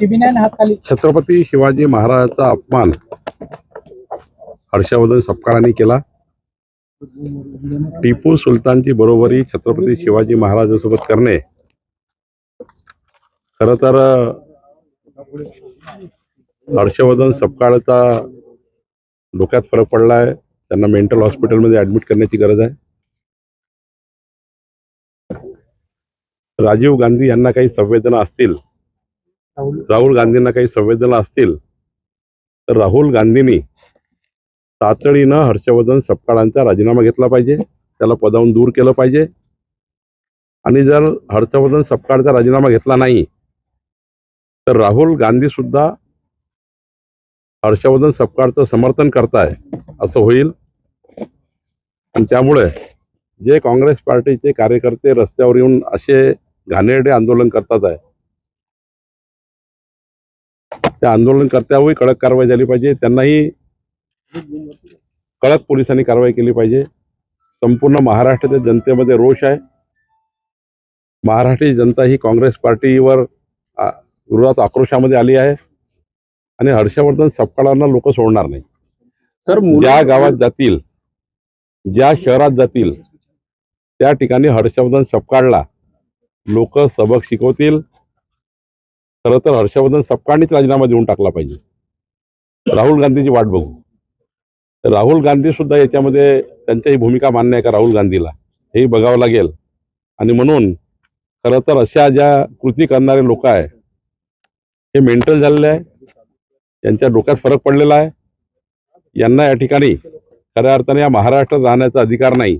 छत्रपती शिवाजी महाराजांचा अपमान हर्षवर्धन सपकाळांनी केला। टिपू सुलतानची बरोबरी छत्रपती शिवाजी महाराजांसोबत करणे खरं तर हर्षवर्धन सपकाळचा डोक्यात फरक पडलाय। त्यांना मेंटल हॉस्पिटलमध्ये ऍडमिट करण्याची गरज आहे। राजीव गांधी यांना काही संवेदना असतील, राहुल गांधींना काही संवेदना असतील तर राहुल गांधींनी तातडीनं हर्षवर्धन सपकाळांचा राजीनामा घेतला पाहिजे, त्याला पदावरून दूर केलं पाहिजे। आणि जर हर्षवर्धन सपकाळचा राजीनामा घेतला नाही तर राहुल गांधी सुद्धा हर्षवर्धन सपकाळचं समर्थन करताय असं होईल। आणि त्यामुळे जे काँग्रेस पार्टीचे कार्यकर्ते रस्त्यावर येऊन असे घाणेरडे आंदोलन करतात आहे, त्या आंदोलनकर्त्यांवरही कडक कारवाई झाली पाहिजे, त्यांनाही कडक पोलिसांनी कारवाई केली पाहिजे। संपूर्ण महाराष्ट्राच्या जनतेमध्ये रोष आहे। महाराष्ट्राची जनता ही काँग्रेस पार्टीवर विरोधात आक्रोशामध्ये आली आहे आणि हर्षवर्धन सपकाळांना लोक सोडणार नाही। तर ज्या गावात जातील, ज्या शहरात जातील त्या ठिकाणी हर्षवर्धन सपकाळला लोक सबक शिकवतील। खरं तर हर्षवर्धन सपकाळनीच राजीनामा देऊन टाकला पाहिजे। राहुल गांधीची वाट बघू। राहुल गांधी सुद्धा याच्यामध्ये त्यांच्याही भूमिका मान्य आहे का राहुल गांधीला, हेही बघावं लागेल। आणि म्हणून खरं तर अशा ज्या कृती करणारे लोक आहे हे मेंटल झालेले आहे, यांच्या डोक्यात फरक पडलेला आहे। यांना या ठिकाणी खऱ्या अर्थाने या महाराष्ट्रात राहण्याचा अधिकार नाही।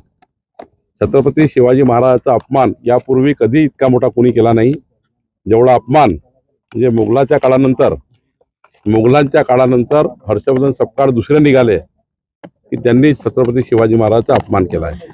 छत्रपती शिवाजी महाराजांचा अपमान यापूर्वी कधी इतका मोठा कोणी केला नाही जेवढा अपमान म्हणजे मुघलांच्या काळानंतर हर्षवर्धन सपकाळ दुसरे निघाले की त्यांनी छत्रपती शिवाजी महाराजांचा अपमान केला आहे।